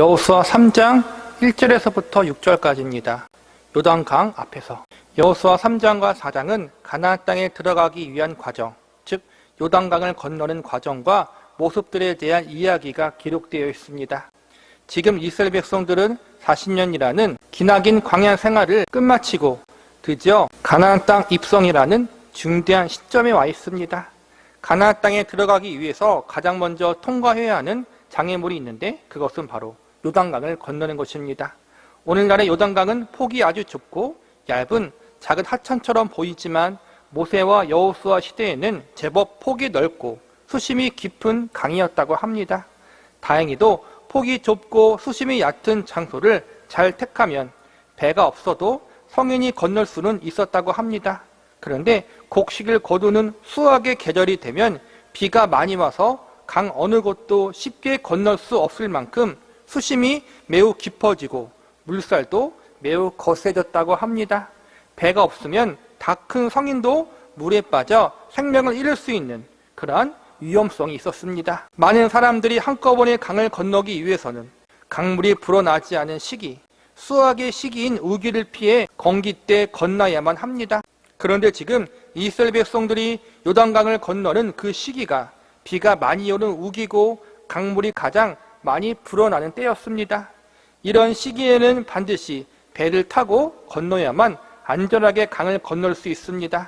여호수아 3장 1절에서부터 6절까지입니다. 요단강 앞에서 여호수아 3장과 4장은 가나안 땅에 들어가기 위한 과정, 즉 요단강을 건너는 과정과 모습들에 대한 이야기가 기록되어 있습니다. 지금 이스라엘 백성들은 40년이라는 기나긴 광야 생활을 끝마치고 드디어 가나안 땅 입성이라는 중대한 시점에 와 있습니다. 가나안 땅에 들어가기 위해서 가장 먼저 통과해야 하는 장애물이 있는데 그것은 바로 요단강을 건너는 것입니다. 오늘날의 요단강은 폭이 아주 좁고 얇은 작은 하천처럼 보이지만 모세와 여호수아 시대에는 제법 폭이 넓고 수심이 깊은 강이었다고 합니다. 다행히도 폭이 좁고 수심이 얕은 장소를 잘 택하면 배가 없어도 성인이 건널 수는 있었다고 합니다. 그런데 곡식을 거두는 수확의 계절이 되면 비가 많이 와서 강 어느 곳도 쉽게 건널 수 없을 만큼 수심이 매우 깊어지고 물살도 매우 거세졌다고 합니다. 배가 없으면 다 큰 성인도 물에 빠져 생명을 잃을 수 있는 그러한 위험성이 있었습니다. 많은 사람들이 한꺼번에 강을 건너기 위해서는 강물이 불어나지 않은 시기, 수확의 시기인 우기를 피해 건기 때 건너야만 합니다. 그런데 지금 이스라엘 백성들이 요단강을 건너는 그 시기가 비가 많이 오는 우기고 강물이 가장 많이 불어나는 때였습니다. 이런 시기에는 반드시 배를 타고 건너야만 안전하게 강을 건널 수 있습니다.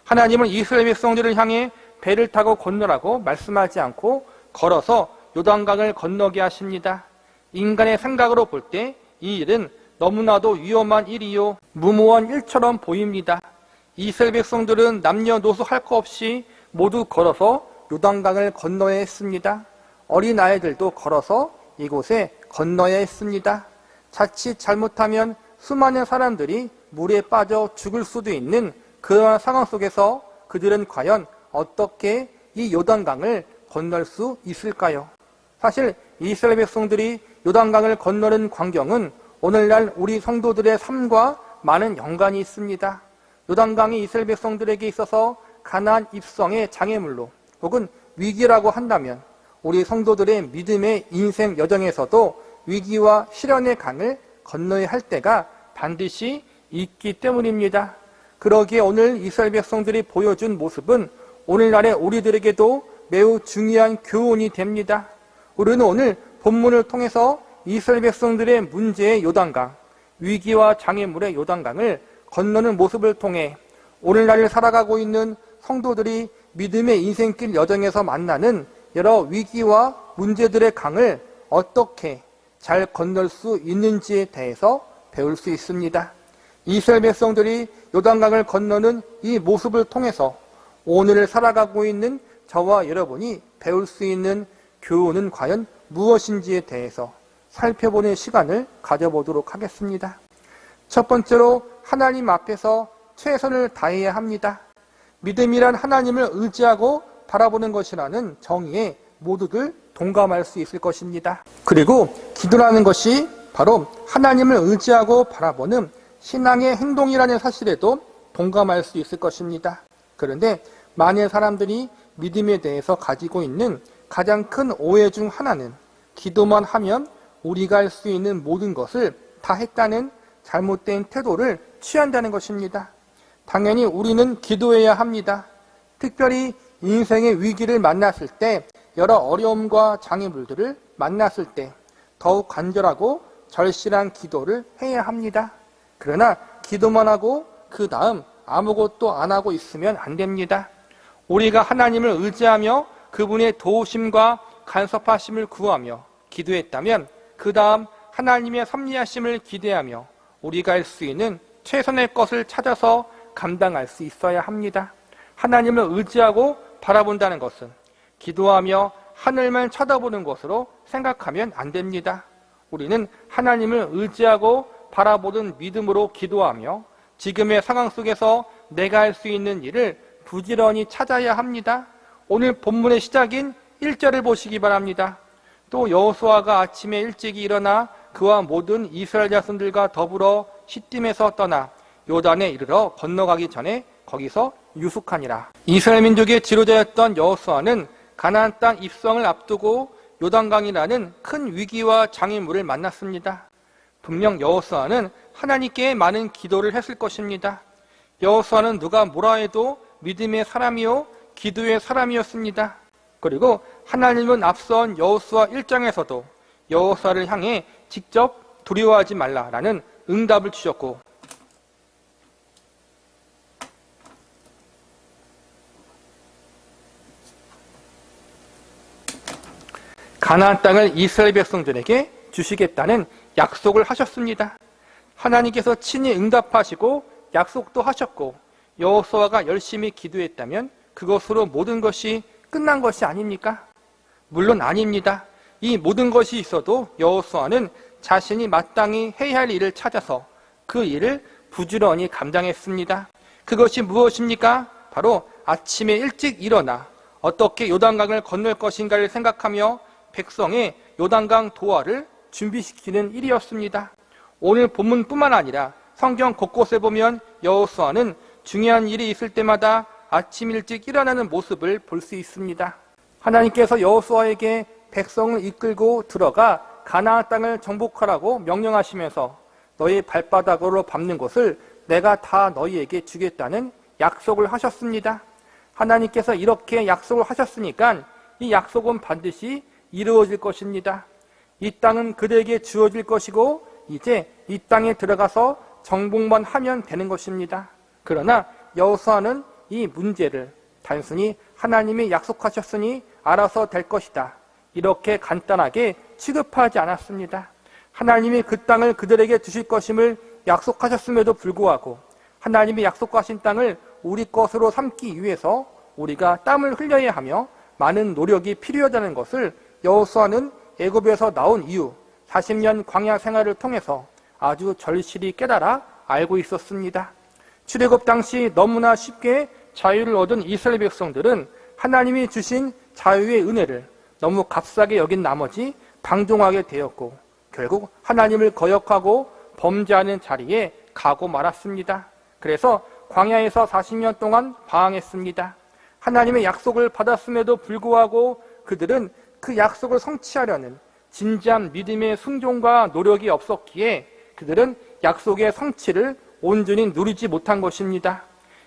하나님은 이스라엘 백성들을 향해 배를 타고 건너라고 말씀하지 않고 걸어서 요단강을 건너게 하십니다. 인간의 생각으로 볼 때 이 일은 너무나도 위험한 일이요 무모한 일처럼 보입니다. 이스라엘 백성들은 남녀노소 할 것 없이 모두 걸어서 요단강을 건너야 했습니다. 어린아이들도 걸어서 이곳에 건너야 했습니다. 자칫 잘못하면 수많은 사람들이 물에 빠져 죽을 수도 있는 그러한 상황 속에서 그들은 과연 어떻게 이 요단강을 건널 수 있을까요? 사실 이스라엘 백성들이 요단강을 건너는 광경은 오늘날 우리 성도들의 삶과 많은 연관이 있습니다. 요단강이 이스라엘 백성들에게 있어서 가나안 입성의 장애물로 혹은 위기라고 한다면 우리 성도들의 믿음의 인생 여정에서도 위기와 시련의 강을 건너야 할 때가 반드시 있기 때문입니다. 그러기에 오늘 이스라엘 백성들이 보여준 모습은 오늘날의 우리들에게도 매우 중요한 교훈이 됩니다. 우리는 오늘 본문을 통해서 이스라엘 백성들의 문제의 요단강, 위기와 장애물의 요단강을 건너는 모습을 통해 오늘날을 살아가고 있는 성도들이 믿음의 인생길 여정에서 만나는 여러 위기와 문제들의 강을 어떻게 잘 건널 수 있는지에 대해서 배울 수 있습니다. 이스라엘 백성들이 요단강을 건너는 이 모습을 통해서 오늘을 살아가고 있는 저와 여러분이 배울 수 있는 교훈은 과연 무엇인지에 대해서 살펴보는 시간을 가져보도록 하겠습니다. 첫 번째로 하나님 앞에서 최선을 다해야 합니다. 믿음이란 하나님을 의지하고 바라보는 것이라는 정의에 모두들 동감할 수 있을 것입니다. 그리고 기도라는 것이 바로 하나님을 의지하고 바라보는 신앙의 행동이라는 사실에도 동감할 수 있을 것입니다. 그런데 많은 사람들이 믿음에 대해서 가지고 있는 가장 큰 오해 중 하나는 기도만 하면 우리가 할 수 있는 모든 것을 다 했다는 잘못된 태도를 취한다는 것입니다. 당연히 우리는 기도해야 합니다. 특별히 인생의 위기를 만났을 때, 여러 어려움과 장애물들을 만났을 때 더욱 간절하고 절실한 기도를 해야 합니다. 그러나 기도만 하고 그 다음 아무것도 안 하고 있으면 안 됩니다. 우리가 하나님을 의지하며 그분의 도우심과 간섭하심을 구하며 기도했다면 그 다음 하나님의 섭리하심을 기대하며 우리가 할 수 있는 최선의 것을 찾아서 감당할 수 있어야 합니다. 하나님을 의지하고 바라본다는 것은 기도하며 하늘만 쳐다보는 것으로 생각하면 안 됩니다. 우리는 하나님을 의지하고 바라보는 믿음으로 기도하며 지금의 상황 속에서 내가 할 수 있는 일을 부지런히 찾아야 합니다. 오늘 본문의 시작인 1절을 보시기 바랍니다. 또 여호수아가 아침에 일찍이 일어나 그와 모든 이스라엘 자손들과 더불어 시딤에서 떠나 요단에 이르러 건너가기 전에 거기서 유숙하니라. 이스라엘 민족의 지도자였던 여호수아는 가나안 땅 입성을 앞두고 요단강이라는 큰 위기와 장애물을 만났습니다. 분명 여호수아는 하나님께 많은 기도를 했을 것입니다. 여호수아는 누가 뭐라 해도 믿음의 사람이요 기도의 사람이었습니다. 그리고 하나님은 앞선 여호수아 1장에서도 여호수아를 향해 직접 두려워하지 말라라는 응답을 주셨고, 가나안 땅을 이스라엘 백성들에게 주시겠다는 약속을 하셨습니다. 하나님께서 친히 응답하시고 약속도 하셨고, 여호수아가 열심히 기도했다면 그것으로 모든 것이 끝난 것이 아닙니까? 물론 아닙니다. 이 모든 것이 있어도 여호수아는 자신이 마땅히 해야 할 일을 찾아서 그 일을 부지런히 감당했습니다. 그것이 무엇입니까? 바로 아침에 일찍 일어나 어떻게 요단강을 건널 것인가를 생각하며 백성의 요단강 도하를 준비시키는 일이었습니다. 오늘 본문뿐만 아니라 성경 곳곳에 보면 여호수아는 중요한 일이 있을 때마다 아침 일찍 일어나는 모습을 볼 수 있습니다. 하나님께서 여호수아에게 백성을 이끌고 들어가 가나안 땅을 정복하라고 명령하시면서 너희 발바닥으로 밟는 곳을 내가 다 너희에게 주겠다는 약속을 하셨습니다. 하나님께서 이렇게 약속을 하셨으니까 이 약속은 반드시 이루어질 것입니다. 이 땅은 그들에게 주어질 것이고 이제 이 땅에 들어가서 정복만 하면 되는 것입니다. 그러나 여호수아는 이 문제를 단순히 하나님이 약속하셨으니 알아서 될 것이다, 이렇게 간단하게 취급하지 않았습니다. 하나님이 그 땅을 그들에게 주실 것임을 약속하셨음에도 불구하고 하나님이 약속하신 땅을 우리 것으로 삼기 위해서 우리가 땀을 흘려야 하며 많은 노력이 필요하다는 것을 여호수아는 애굽에서 나온 이후 40년 광야 생활을 통해서 아주 절실히 깨달아 알고 있었습니다. 출애굽 당시 너무나 쉽게 자유를 얻은 이스라엘 백성들은 하나님이 주신 자유의 은혜를 너무 값싸게 여긴 나머지 방종하게 되었고 결국 하나님을 거역하고 범죄하는 자리에 가고 말았습니다. 그래서 광야에서 40년 동안 방황했습니다. 하나님의 약속을 받았음에도 불구하고 그들은 그 약속을 성취하려는 진지한 믿음의 순종과 노력이 없었기에 그들은 약속의 성취를 온전히 누리지 못한 것입니다.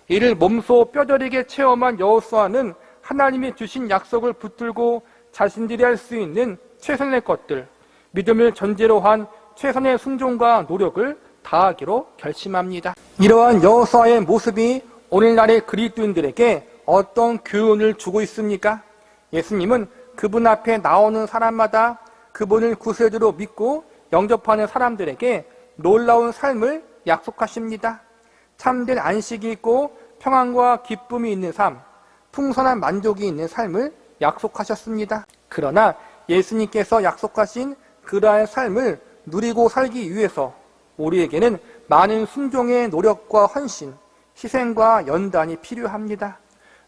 이를 몸소 뼈저리게 체험한 여호수아는 하나님이 주신 약속을 붙들고 자신들이 할 수 있는 최선의 것들, 믿음을 전제로 한 최선의 순종과 노력을 다하기로 결심합니다. 이러한 여호수아의 모습이 오늘날의 그리스도인들에게 어떤 교훈을 주고 있습니까? 예수님은 그분 앞에 나오는 사람마다 그분을 구세주로 믿고 영접하는 사람들에게 놀라운 삶을 약속하십니다. 참된 안식이 있고 평안과 기쁨이 있는 삶, 풍성한 만족이 있는 삶을 약속하셨습니다. 그러나 예수님께서 약속하신 그러한 삶을 누리고 살기 위해서 우리에게는 많은 순종의 노력과 헌신, 희생과 연단이 필요합니다.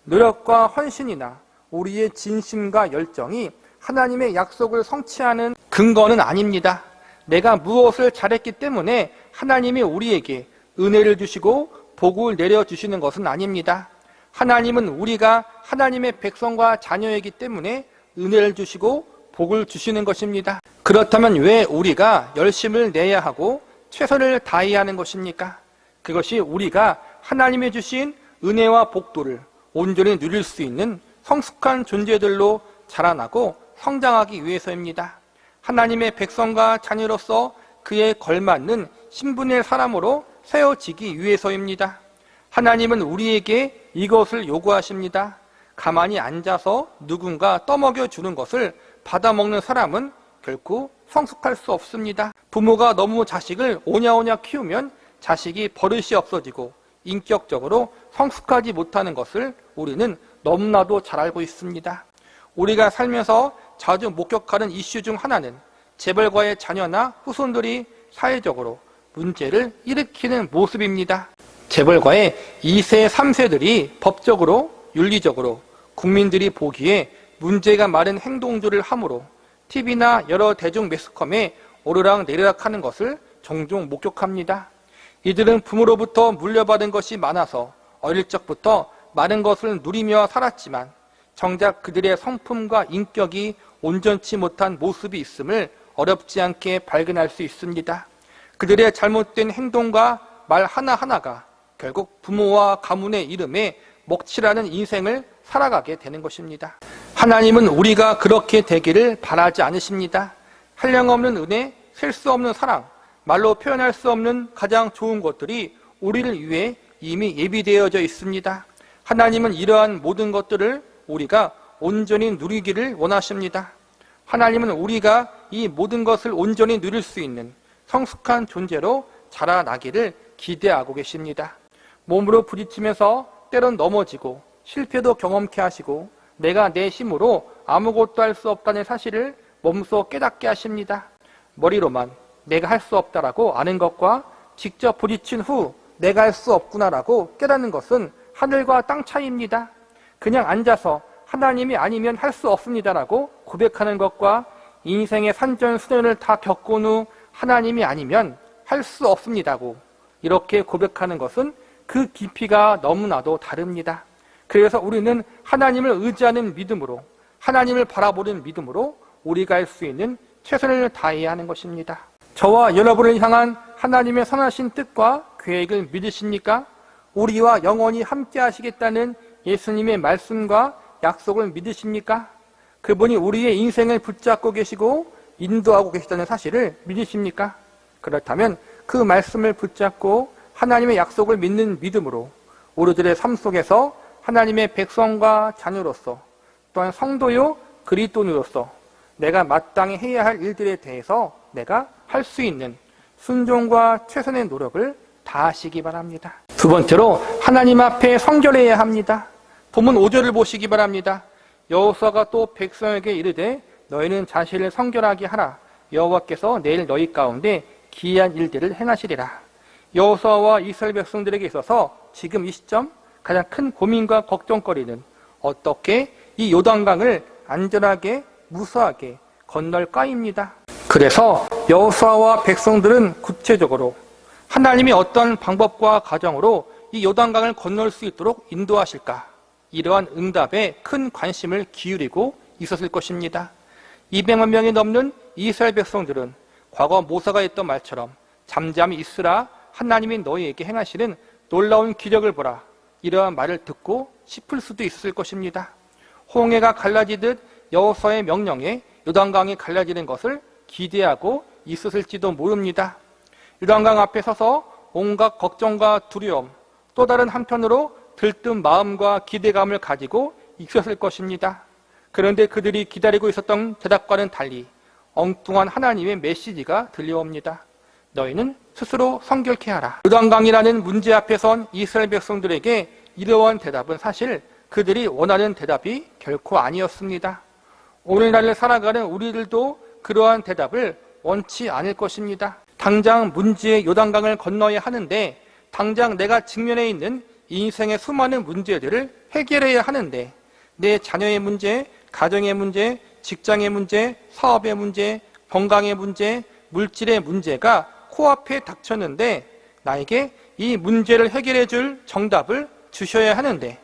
노력과 헌신이나 우리의 진심과 열정이 하나님의 약속을 성취하는 근거는 아닙니다. 내가 무엇을 잘했기 때문에 하나님이 우리에게 은혜를 주시고 복을 내려주시는 것은 아닙니다. 하나님은 우리가 하나님의 백성과 자녀이기 때문에 은혜를 주시고 복을 주시는 것입니다. 그렇다면 왜 우리가 열심을 내야 하고 최선을 다해야 하는 것입니까? 그것이 우리가 하나님이 주신 은혜와 복도를 온전히 누릴 수 있는 성숙한 존재들로 자라나고 성장하기 위해서입니다. 하나님의 백성과 자녀로서 그에 걸맞는 신분의 사람으로 세워지기 위해서입니다. 하나님은 우리에게 이것을 요구하십니다. 가만히 앉아서 누군가 떠먹여 주는 것을 받아먹는 사람은 결코 성숙할 수 없습니다. 부모가 너무 자식을 오냐오냐 키우면 자식이 버릇이 없어지고 인격적으로 성숙하지 못하는 것을 우리는 너무나도 잘 알고 있습니다. 우리가 살면서 자주 목격하는 이슈 중 하나는 재벌가의 자녀나 후손들이 사회적으로 문제를 일으키는 모습입니다. 재벌가의 2세, 3세들이 법적으로, 윤리적으로 국민들이 보기에 문제가 많은 행동들을 함으로 TV나 여러 대중 매스컴에 오르락 내리락 하는 것을 종종 목격합니다. 이들은 부모로부터 물려받은 것이 많아서 어릴 적부터 많은 것을 누리며 살았지만 정작 그들의 성품과 인격이 온전치 못한 모습이 있음을 어렵지 않게 발견할 수 있습니다. 그들의 잘못된 행동과 말 하나하나가 결국 부모와 가문의 이름에 먹칠하는 인생을 살아가게 되는 것입니다. 하나님은 우리가 그렇게 되기를 바라지 않으십니다. 한량없는 은혜, 셀 수 없는 사랑, 말로 표현할 수 없는 가장 좋은 것들이 우리를 위해 이미 예비되어져 있습니다. 하나님은 이러한 모든 것들을 우리가 온전히 누리기를 원하십니다. 하나님은 우리가 이 모든 것을 온전히 누릴 수 있는 성숙한 존재로 자라나기를 기대하고 계십니다. 몸으로 부딪히면서 때론 넘어지고 실패도 경험케 하시고 내가 내 힘으로 아무것도 할 수 없다는 사실을 몸소 깨닫게 하십니다. 머리로만 내가 할 수 없다라고 아는 것과 직접 부딪힌 후 내가 할 수 없구나라고 깨닫는 것은 하늘과 땅 차이입니다. 그냥 앉아서 하나님이 아니면 할 수 없습니다라고 고백하는 것과 인생의 산전수전을 다 겪은 후 하나님이 아니면 할 수 없습니다고 이렇게 고백하는 것은 그 깊이가 너무나도 다릅니다. 그래서 우리는 하나님을 의지하는 믿음으로, 하나님을 바라보는 믿음으로 우리가 할 수 있는 최선을 다해야 하는 것입니다. 저와 여러분을 향한 하나님의 선하신 뜻과 계획을 믿으십니까? 우리와 영원히 함께 하시겠다는 예수님의 말씀과 약속을 믿으십니까? 그분이 우리의 인생을 붙잡고 계시고 인도하고 계시다는 사실을 믿으십니까? 그렇다면 그 말씀을 붙잡고 하나님의 약속을 믿는 믿음으로 우리들의 삶 속에서 하나님의 백성과 자녀로서 또한 성도요 그리스도인으로서 내가 마땅히 해야 할 일들에 대해서 내가 할 수 있는 순종과 최선의 노력을 다하시기 바랍니다. 두 번째로 하나님 앞에 성결해야 합니다. 본문 5절을 보시기 바랍니다. 여호수아가 또 백성에게 이르되 너희는 자신을 성결하게 하라. 여호와께서 내일 너희 가운데 기이한 일들을 행하시리라. 여호수아와 이스라엘 백성들에게 있어서 지금 이 시점 가장 큰 고민과 걱정거리는 어떻게 이 요단강을 안전하게 무사하게 건널까입니다. 그래서 여호수아와 백성들은 구체적으로 하나님이 어떤 방법과 과정으로 이 요단강을 건널 수 있도록 인도하실까? 이러한 응답에 큰 관심을 기울이고 있었을 것입니다. 200만 명이 넘는 이스라엘 백성들은 과거 모세가 했던 말처럼 잠잠히 있으라 하나님이 너희에게 행하시는 놀라운 기적을 보라 이러한 말을 듣고 싶을 수도 있을 것입니다. 홍해가 갈라지듯 여호수아의 명령에 요단강이 갈라지는 것을 기대하고 있었을지도 모릅니다. 요단강 앞에 서서 온갖 걱정과 두려움, 또 다른 한편으로 들뜬 마음과 기대감을 가지고 있었을 것입니다. 그런데 그들이 기다리고 있었던 대답과는 달리 엉뚱한 하나님의 메시지가 들려옵니다. 너희는 스스로 성결케 하라. 요단강이라는 문제 앞에 선 이스라엘 백성들에게 이러한 대답은 사실 그들이 원하는 대답이 결코 아니었습니다. 오늘날을 살아가는 우리들도 그러한 대답을 원치 않을 것입니다. 당장 문제의 요단강을 건너야 하는데 당장 내가 직면해 있는 인생의 수많은 문제들을 해결해야 하는데 내 자녀의 문제, 가정의 문제, 직장의 문제, 사업의 문제, 건강의 문제, 물질의 문제가 코앞에 닥쳤는데 나에게 이 문제를 해결해 줄 정답을 주셔야 하는데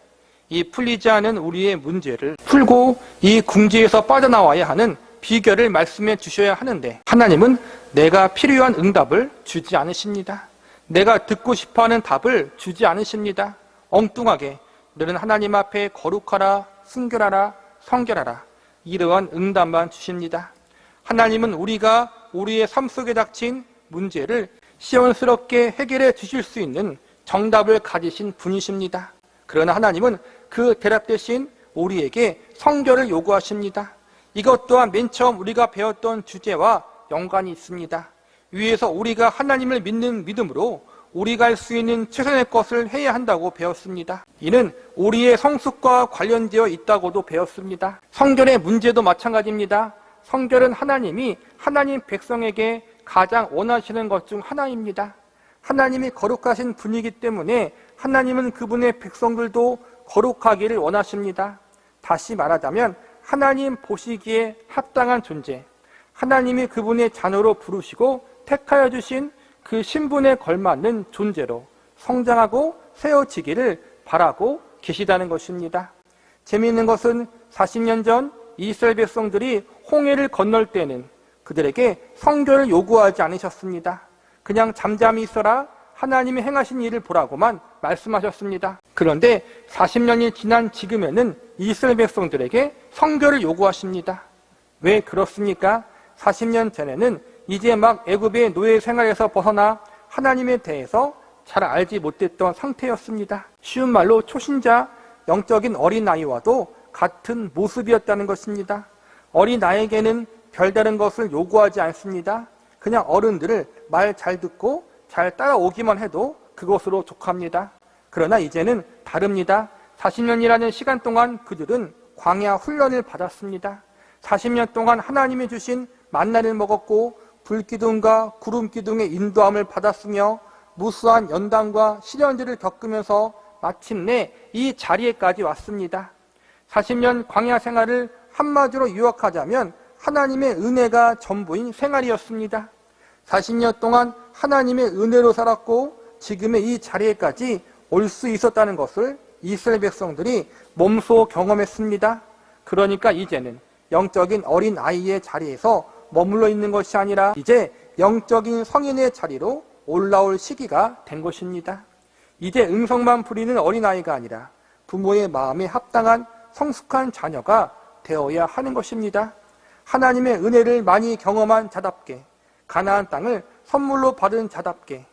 이 풀리지 않은 우리의 문제를 풀고 이 궁지에서 빠져나와야 하는 비결을 말씀해 주셔야 하는데 하나님은 내가 필요한 응답을 주지 않으십니다. 내가 듣고 싶어하는 답을 주지 않으십니다. 엉뚱하게 너는 하나님 앞에 거룩하라, 순결하라, 성결하라 이러한 응답만 주십니다. 하나님은 우리가 우리의 삶 속에 닥친 문제를 시원스럽게 해결해 주실 수 있는 정답을 가지신 분이십니다. 그러나 하나님은 그 대답 대신 우리에게 성결을 요구하십니다. 이것 또한 맨 처음 우리가 배웠던 주제와 연관이 있습니다. 위에서 우리가 하나님을 믿는 믿음으로 우리가 할 수 있는 최선의 것을 해야 한다고 배웠습니다. 이는 우리의 성숙과 관련되어 있다고도 배웠습니다. 성결의 문제도 마찬가지입니다. 성결은 하나님이 하나님 백성에게 가장 원하시는 것 중 하나입니다. 하나님이 거룩하신 분이기 때문에 하나님은 그분의 백성들도 거룩하기를 원하십니다. 다시 말하자면 하나님 보시기에 합당한 존재, 하나님이 그분의 자녀로 부르시고 택하여 주신 그 신분에 걸맞는 존재로 성장하고 세워지기를 바라고 계시다는 것입니다. 재미있는 것은 40년 전 이스라엘 백성들이 홍해를 건널 때는 그들에게 성결을 요구하지 않으셨습니다. 그냥 잠잠히 있어라, 하나님이 행하신 일을 보라고만 말씀하셨습니다. 그런데 40년이 지난 지금에는 이스라엘 백성들에게 성결을 요구하십니다. 왜 그렇습니까? 40년 전에는 이제 막 애굽의 노예 생활에서 벗어나 하나님에 대해서 잘 알지 못했던 상태였습니다. 쉬운 말로 초신자, 영적인 어린아이와도 같은 모습이었다는 것입니다. 어린아이에게는 별다른 것을 요구하지 않습니다. 그냥 어른들을 말 잘 듣고 잘 따라오기만 해도 그것으로 족합니다. 그러나 이제는 다릅니다. 40년이라는 시간 동안 그들은 광야 훈련을 받았습니다. 40년 동안 하나님이 주신 만나를 먹었고 불기둥과 구름기둥의 인도함을 받았으며 무수한 연단과 시련들을 겪으면서 마침내 이 자리에까지 왔습니다. 40년 광야 생활을 한마디로 요약하자면 하나님의 은혜가 전부인 생활이었습니다. 40년 동안 하나님의 은혜로 살았고 지금의 이 자리에까지 올 수 있었다는 것을 이스라엘 백성들이 몸소 경험했습니다. 그러니까 이제는 영적인 어린 아이의 자리에서 머물러 있는 것이 아니라 이제 영적인 성인의 자리로 올라올 시기가 된 것입니다. 이제 음성만 부리는 어린아이가 아니라 부모의 마음에 합당한 성숙한 자녀가 되어야 하는 것입니다. 하나님의 은혜를 많이 경험한 자답게, 가나안 땅을 선물로 받은 자답게,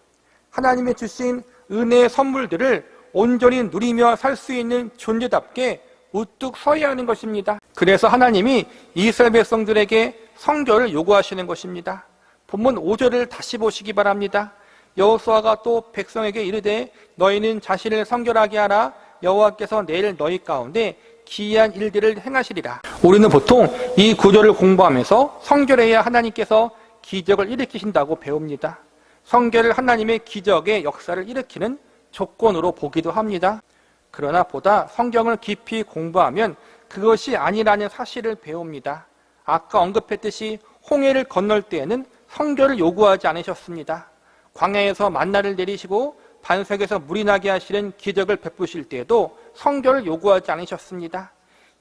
하나님의 주신 은혜의 선물들을 온전히 누리며 살 수 있는 존재답게 우뚝 서야 하는 것입니다. 그래서 하나님이 이스라엘 백성들에게 성결을 요구하시는 것입니다. 본문 5절을 다시 보시기 바랍니다. 여호수아가 또 백성에게 이르되 너희는 자신을 성결하게 하라. 여호와께서 내일 너희 가운데 기이한 일들을 행하시리라. 우리는 보통 이 구절을 공부하면서 성결해야 하나님께서 기적을 일으키신다고 배웁니다. 성결을 하나님의 기적의 역사를 일으키는 조건으로 보기도 합니다. 그러나 보다 성경을 깊이 공부하면 그것이 아니라는 사실을 배웁니다. 아까 언급했듯이 홍해를 건널 때에는 성결을 요구하지 않으셨습니다. 광야에서 만나를 내리시고 반석에서 물이 나게 하시는 기적을 베푸실 때에도 성결을 요구하지 않으셨습니다.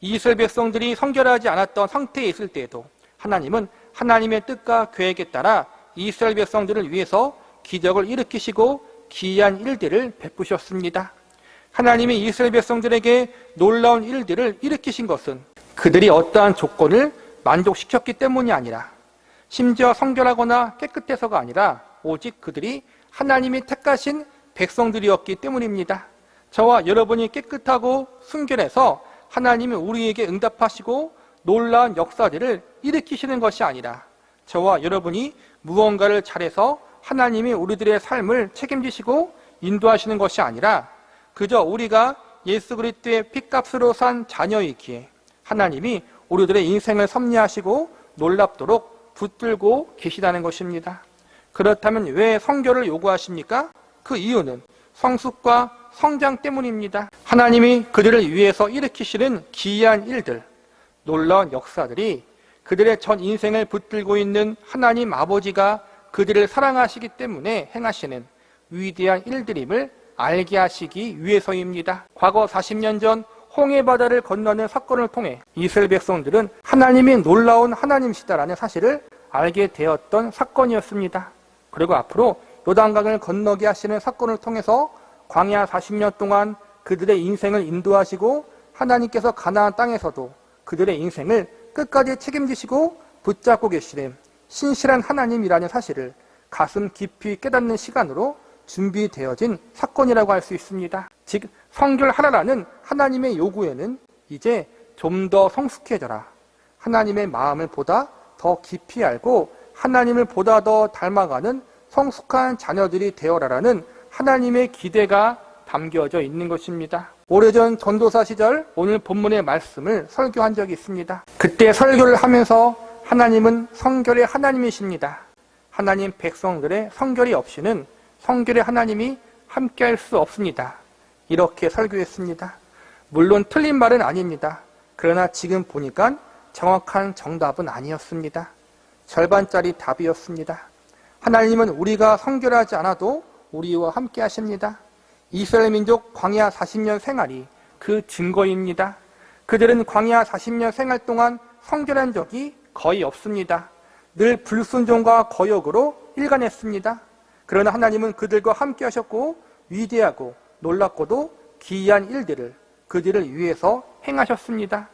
이스라엘 백성들이 성결하지 않았던 상태에 있을 때에도 하나님은 하나님의 뜻과 계획에 따라 이스라엘 백성들을 위해서 기적을 일으키시고 기이한 일들을 베푸셨습니다. 하나님이 이스라엘 백성들에게 놀라운 일들을 일으키신 것은 그들이 어떠한 조건을 만족시켰기 때문이 아니라 심지어 성결하거나 깨끗해서가 아니라 오직 그들이 하나님이 택하신 백성들이었기 때문입니다. 저와 여러분이 깨끗하고 순결해서 하나님이 우리에게 응답하시고 놀라운 역사들을 일으키시는 것이 아니라 저와 여러분이 무언가를 잘해서 하나님이 우리들의 삶을 책임지시고 인도하시는 것이 아니라 그저 우리가 예수 그리스도의 피값으로 산 자녀이기에 하나님이 우리들의 인생을 섭리하시고 놀랍도록 붙들고 계시다는 것입니다. 그렇다면 왜 성결을 요구하십니까? 그 이유는 성숙과 성장 때문입니다. 하나님이 그들을 위해서 일으키시는 기이한 일들, 놀라운 역사들이 그들의 전 인생을 붙들고 있는 하나님 아버지가 그들을 사랑하시기 때문에 행하시는 위대한 일들임을 알게 하시기 위해서입니다. 과거 40년 전 홍해바다를 건너는 사건을 통해 이스라엘 백성들은 하나님이 놀라운 하나님이시다라는 사실을 알게 되었던 사건이었습니다. 그리고 앞으로 요단강을 건너게 하시는 사건을 통해서 광야 40년 동안 그들의 인생을 인도하시고 하나님께서 가나안 땅에서도 그들의 인생을 끝까지 책임지시고 붙잡고 계시는 신실한 하나님이라는 사실을 가슴 깊이 깨닫는 시간으로 준비되어진 사건이라고 할 수 있습니다. 즉 성결하라라는 하나님의 요구에는 이제 좀 더 성숙해져라, 하나님의 마음을 보다 더 깊이 알고 하나님을 보다 더 닮아가는 성숙한 자녀들이 되어라라는 하나님의 기대가 담겨져 있는 것입니다. 오래전 전도사 시절 오늘 본문의 말씀을 설교한 적이 있습니다. 그때 설교를 하면서 하나님은 성결의 하나님이십니다. 하나님 백성들의 성결이 없이는 성결의 하나님이 함께할 수 없습니다. 이렇게 설교했습니다. 물론 틀린 말은 아닙니다. 그러나 지금 보니까 정확한 정답은 아니었습니다. 절반짜리 답이었습니다. 하나님은 우리가 성결하지 않아도 우리와 함께 하십니다. 이스라엘 민족 광야 40년 생활이 그 증거입니다. 그들은 광야 40년 생활 동안 성결한 적이 거의 없습니다. 늘 불순종과 거역으로 일관했습니다. 그러나 하나님은 그들과 함께 하셨고 위대하고 놀랍고도 기이한 일들을 그들을 위해서 행하셨습니다.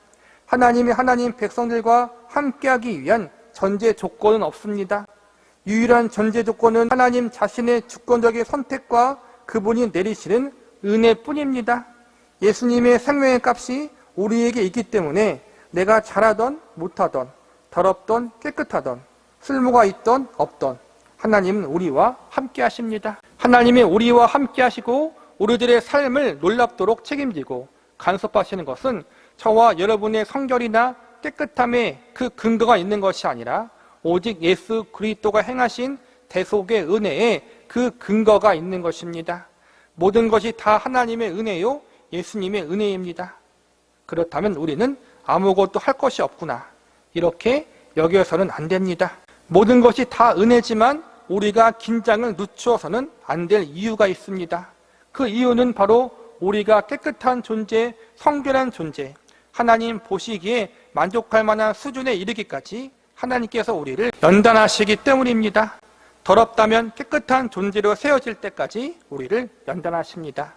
하나님이 하나님 백성들과 함께하기 위한 전제 조건은 없습니다. 유일한 전제 조건은 하나님 자신의 주권적인 선택과 그분이 내리시는 은혜뿐입니다. 예수님의 생명의 값이 우리에게 있기 때문에 내가 잘하던 못하던 더럽던 깨끗하던 쓸모가 있던 없던 하나님은 우리와 함께 하십니다. 하나님이 우리와 함께 하시고 우리들의 삶을 놀랍도록 책임지고 간섭하시는 것은 저와 여러분의 성결이나 깨끗함에 그 근거가 있는 것이 아니라 오직 예수 그리스도가 행하신 대속의 은혜에 그 근거가 있는 것입니다. 모든 것이 다 하나님의 은혜요 예수님의 은혜입니다. 그렇다면 우리는 아무것도 할 것이 없구나 이렇게 여겨서는 안 됩니다. 모든 것이 다 은혜지만 우리가 긴장을 늦추어서는 안 될 이유가 있습니다. 그 이유는 바로 우리가 깨끗한 존재, 성결한 존재, 하나님 보시기에 만족할 만한 수준에 이르기까지 하나님께서 우리를 연단하시기 때문입니다. 더럽다면 깨끗한 존재로 세워질 때까지 우리를 연단하십니다.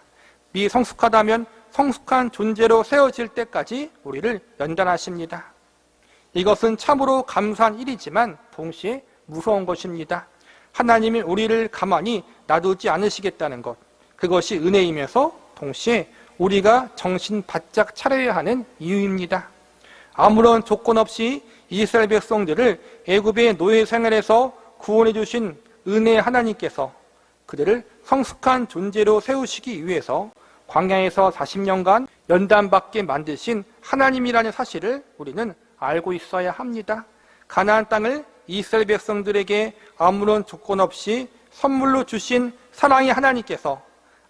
미성숙하다면 성숙한 존재로 세워질 때까지 우리를 연단하십니다. 이것은 참으로 감사한 일이지만 동시에 무서운 것입니다. 하나님이 우리를 가만히 놔두지 않으시겠다는 것, 그것이 은혜이면서 동시에 우리가 정신 바짝 차려야 하는 이유입니다. 아무런 조건 없이 이스라엘 백성들을 애굽의 노예 생활에서 구원해 주신 은혜의 하나님께서 그들을 성숙한 존재로 세우시기 위해서 광야에서 40년간 연단받게 만드신 하나님이라는 사실을 우리는 알고 있어야 합니다. 가나안 땅을 이스라엘 백성들에게 아무런 조건 없이 선물로 주신 사랑의 하나님께서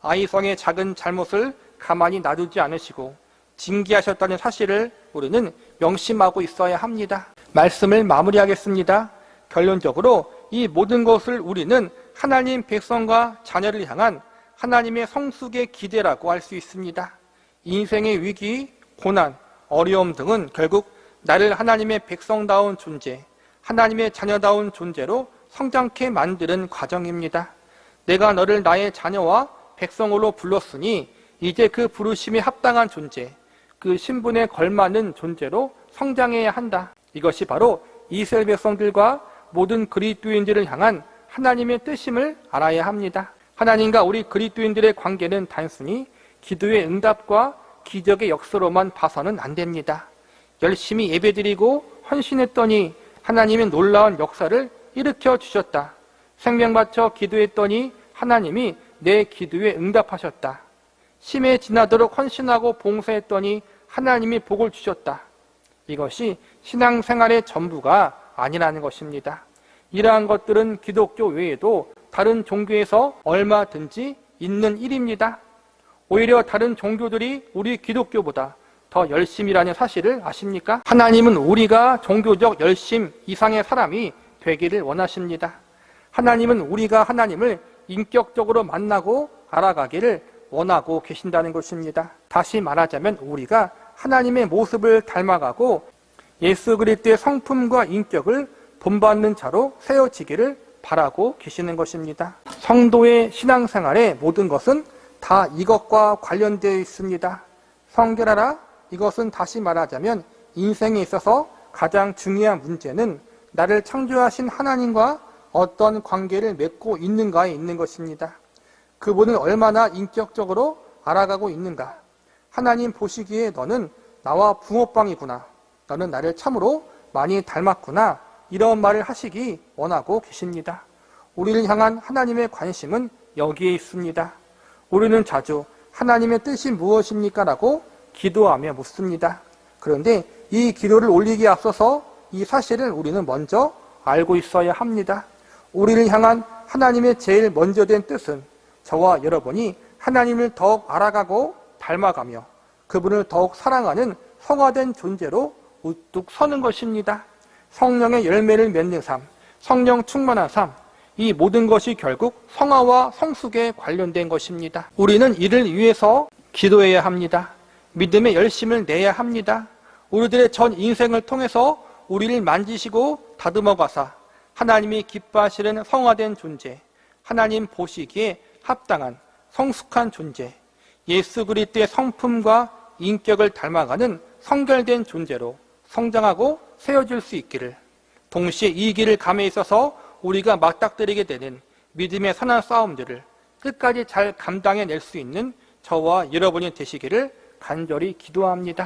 아이성의 작은 잘못을 가만히 놔두지 않으시고 징계하셨다는 사실을 우리는 명심하고 있어야 합니다. 말씀을 마무리하겠습니다. 결론적으로 이 모든 것을 우리는 하나님 백성과 자녀를 향한 하나님의 성숙의 기대라고 할 수 있습니다. 인생의 위기, 고난, 어려움 등은 결국 나를 하나님의 백성다운 존재, 하나님의 자녀다운 존재로 성장케 만드는 과정입니다. 내가 너를 나의 자녀와 백성으로 불렀으니 이제 그 부르심에 합당한 존재, 그 신분에 걸맞는 존재로 성장해야 한다. 이것이 바로 이스라엘 백성들과 모든 그리스도인들을 향한 하나님의 뜻임을 알아야 합니다. 하나님과 우리 그리스도인들의 관계는 단순히 기도의 응답과 기적의 역사로만 봐서는 안 됩니다. 열심히 예배드리고 헌신했더니 하나님의 놀라운 역사를 일으켜 주셨다. 생명 바쳐 기도했더니 하나님이 내 기도에 응답하셨다. 심해 지나도록 헌신하고 봉사했더니 하나님이 복을 주셨다. 이것이 신앙생활의 전부가 아니라는 것입니다. 이러한 것들은 기독교 외에도 다른 종교에서 얼마든지 있는 일입니다. 오히려 다른 종교들이 우리 기독교보다 더 열심이라는 사실을 아십니까? 하나님은 우리가 종교적 열심 이상의 사람이 되기를 원하십니다. 하나님은 우리가 하나님을 인격적으로 만나고 알아가기를 원하고 계신다는 것입니다. 다시 말하자면 우리가 하나님의 모습을 닮아가고 예수 그리스도의 성품과 인격을 본받는 자로 세워지기를 바라고 계시는 것입니다. 성도의 신앙생활의 모든 것은 다 이것과 관련되어 있습니다. 성결하라. 이것은 다시 말하자면 인생에 있어서 가장 중요한 문제는 나를 창조하신 하나님과 어떤 관계를 맺고 있는가에 있는 것입니다. 그분을 얼마나 인격적으로 알아가고 있는가. 하나님 보시기에 너는 나와 붕어빵이구나. 너는 나를 참으로 많이 닮았구나. 이런 말을 하시기 원하고 계십니다. 우리를 향한 하나님의 관심은 여기에 있습니다. 우리는 자주 하나님의 뜻이 무엇입니까? 라고 기도하며 묻습니다. 그런데 이 기도를 올리기에 앞서서 이 사실을 우리는 먼저 알고 있어야 합니다. 우리를 향한 하나님의 제일 먼저 된 뜻은 저와 여러분이 하나님을 더욱 알아가고 닮아가며 그분을 더욱 사랑하는 성화된 존재로 우뚝 서는 것입니다. 성령의 열매를 맺는 삶, 성령 충만한 삶, 이 모든 것이 결국 성화와 성숙에 관련된 것입니다. 우리는 이를 위해서 기도해야 합니다. 믿음의 열심을 내야 합니다. 우리들의 전 인생을 통해서 우리를 만지시고 다듬어 가사 하나님이 기뻐하시는 성화된 존재, 하나님 보시기에 합당한 성숙한 존재, 예수 그리스도의 성품과 인격을 닮아가는 성결된 존재로 성장하고 세워질 수 있기를, 동시에 이 길을 감에 있어서 우리가 맞닥뜨리게 되는 믿음의 선한 싸움들을 끝까지 잘 감당해낼 수 있는 저와 여러분이 되시기를 간절히 기도합니다.